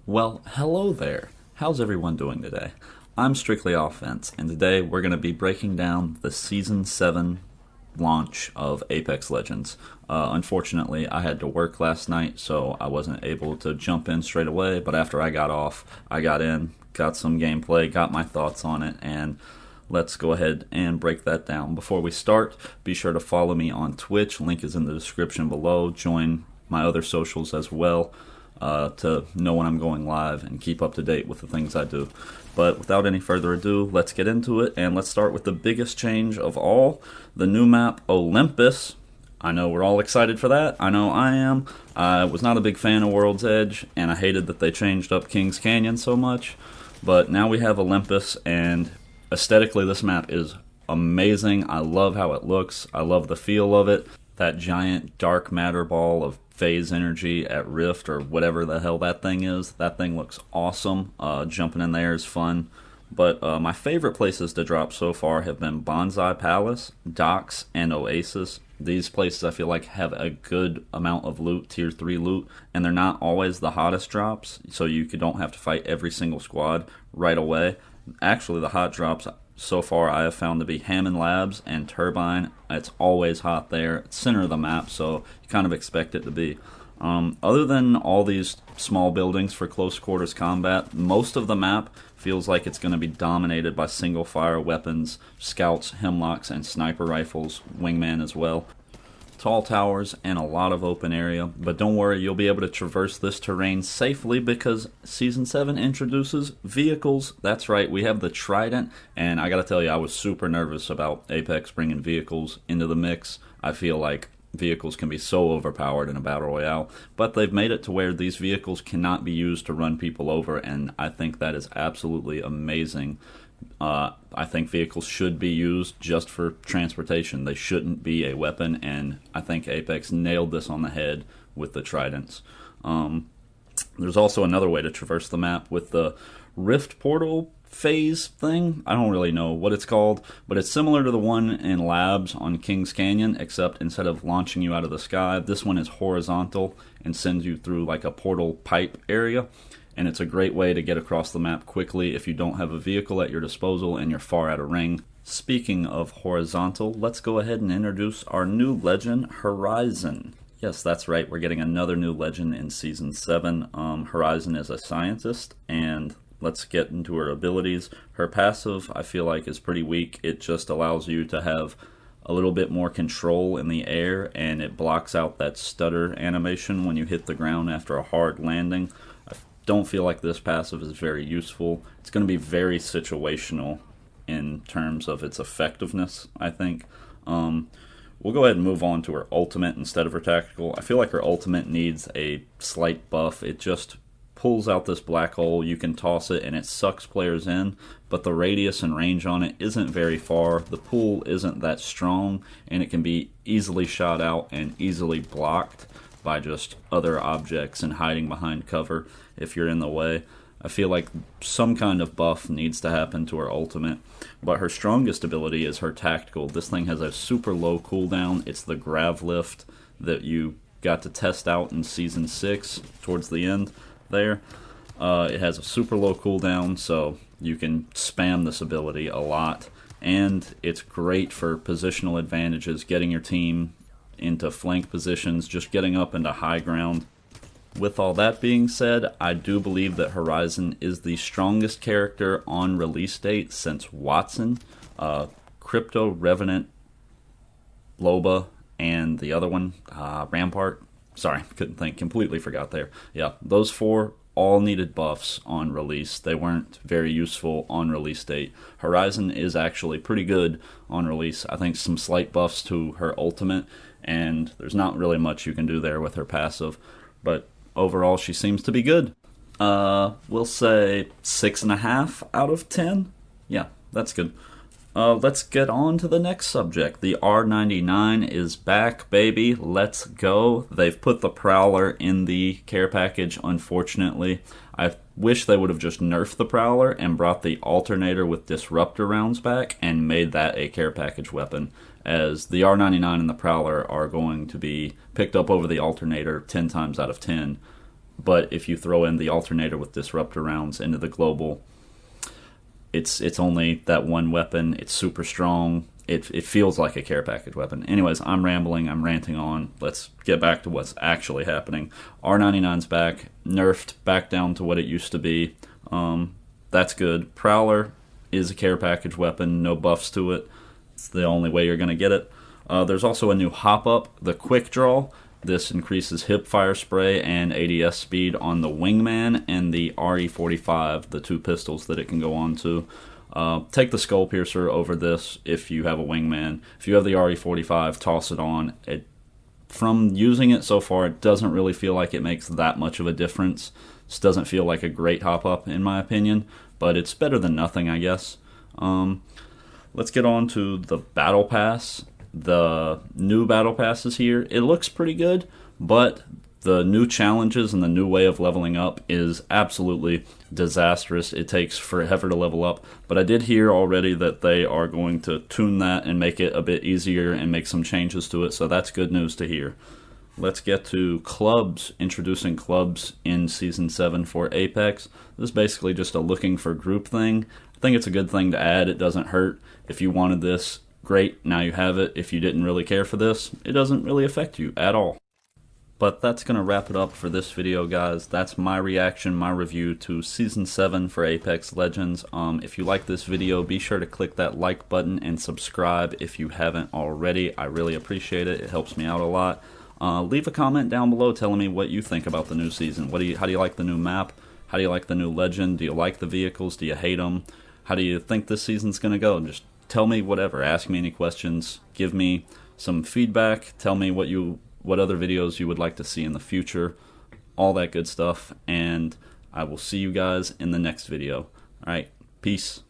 Well, hello there. How's everyone doing today? I'm Strictly Offense, and today we're going to be breaking down the Season 7 launch of Apex Legends. Unfortunately, I had to work last night, so I wasn't able to jump in straight away, but after I got off, I got in, got some gameplay, got my thoughts on it, and let's go ahead and break that down. Before we start, be sure to follow me on Twitch. Link is in the description below. Join my other socials as well to know when I'm going live and keep up to date with the things I do. But without any further ado, let's get into it, and let's start with the biggest change of all, the new map Olympus. I know we're all excited for that. I know I am. I was not a big fan of World's Edge, and I hated that they changed up Kings Canyon so much. But now we have Olympus, and aesthetically this map is amazing. I love how it looks. I love the feel of it. That giant dark matter ball of phase energy at Rift, or whatever the hell that thing is. That thing looks awesome. Jumping in there is fun. But my favorite places to drop so far have been Bonsai Palace, Docks, and Oasis. These places I feel like have a good amount of loot, tier 3 loot, and they're not always the hottest drops, so you don't have to fight every single squad right away. Actually, the hot drops so far I have found to be Hammond Labs and Turbine. It's always hot there. It's center of the map, so you kind of expect it to be. Other than all these small buildings for close quarters combat, most of the map feels like it's going to be dominated by single fire weapons, scouts, hemlocks, and sniper rifles, wingman as well. Tall towers and a lot of open area, but don't worry, you'll be able to traverse this terrain safely because Season 7 introduces vehicles. That's right, we have the Trident, and I gotta tell you, I was super nervous about Apex bringing vehicles into the mix. I feel like vehicles can be so overpowered in a battle royale, but they've made it to where these vehicles cannot be used to run people over, and I think that is absolutely amazing. I think vehicles should be used just for transportation. They shouldn't be a weapon, and I think Apex nailed this on the head with the Tridents. There's also another way to traverse the map with the Rift Portal phase thing. I don't really know what it's called, but it's similar to the one in Labs on Kings Canyon, except instead of launching you out of the sky, this one is horizontal and sends you through like a portal pipe area. And it's a great way to get across the map quickly if you don't have a vehicle at your disposal and you're far out of ring. Speaking of horizontal, let's go ahead and introduce our new legend, Horizon. Yes, that's right, we're getting another new legend in Season 7. Horizon is a scientist, and let's get into her abilities. Her passive, I feel like, is pretty weak. It just allows you to have a little bit more control in the air, and it blocks out that stutter animation when you hit the ground after a hard landing. Don't feel like this passive is very useful. It's going to be very situational in terms of its effectiveness, I think. We'll go ahead and move on to her ultimate instead of her tactical. I feel like her ultimate needs a slight buff. It just pulls out this black hole. You can toss it and it sucks players in, but the radius and range on it isn't very far. The pool isn't that strong, and it can be easily shot out and easily blocked by just other objects and hiding behind cover if you're in the way. I feel like some kind of buff needs to happen to her ultimate, but her strongest ability is her tactical. This thing has a super low cooldown. It's the grav lift that you got to test out in Season 6 towards the end there. It has a super low cooldown, so you can spam this ability a lot, and it's great for positional advantages, getting your team into flank positions, just getting up into high ground. With all that being said, I do believe that Horizon is the strongest character on release date since Watson, Crypto, Revenant, Loba, and the other one, Rampart. Sorry, couldn't think, completely forgot there. Yeah, those four all needed buffs on release. They weren't very useful on release date. Horizon is actually pretty good on release. I think some slight buffs to her ultimate, and there's not really much you can do there with her passive, but overall she seems to be good. We'll say 6.5 out of 10. Yeah, that's good. Let's get on to the next subject. The R99 is back, baby. Let's go. They've put the Prowler in the care package, unfortunately. I wish they would have just nerfed the Prowler and brought the Alternator with Disruptor rounds back and made that a care package weapon, as the R99 and the Prowler are going to be picked up over the Alternator 10 times out of 10. but if you throw in the alternator with disruptor rounds into the global, it's only that one weapon. It's super strong. It feels like a care package weapon. Anyways, I'm rambling. I'm ranting on. Let's get back to what's actually happening. R99's back, nerfed back down to what it used to be. That's good. Prowler is a care package weapon. No buffs to it. It's the only way you're going to get it. There's also a new hop-up, the Quickdraw. This increases hip fire spray and ADS speed on the Wingman and the RE45, the two pistols that it can go on to. Take the Skull Piercer over this if you have a Wingman. If you have the RE45, toss it on. From using it so far, it doesn't really feel like it makes that much of a difference. This doesn't feel like a great hop-up in my opinion, but it's better than nothing, I guess. Let's get on to the Battle Pass. The new Battle Pass is here. It looks pretty good, but the new challenges and the new way of leveling up is absolutely disastrous. It takes forever to level up, but I did hear already that they are going to tune that and make it a bit easier and make some changes to it, so that's good news to hear. Let's get to clubs, introducing clubs in Season 7 for Apex. This is basically just a looking for group thing. I think it's a good thing to add. It doesn't hurt. If you wanted this, great, now you have it. If you didn't really care for this, it doesn't really affect you at all. But that's going to wrap it up for this video, guys. That's my reaction, my review to Season 7 for Apex Legends. If you like this video, be sure to click that like button and subscribe if you haven't already. I really appreciate it. It helps me out a lot. Leave a comment down below telling me what you think about the new season. How do you like the new map? How do you like the new legend? Do you like the vehicles? Do you hate them? How do you think this season's going to go? Just tell me whatever. Ask me any questions. Give me some feedback. Tell me what other videos you would like to see in the future. All that good stuff. And I will see you guys in the next video. Alright, peace.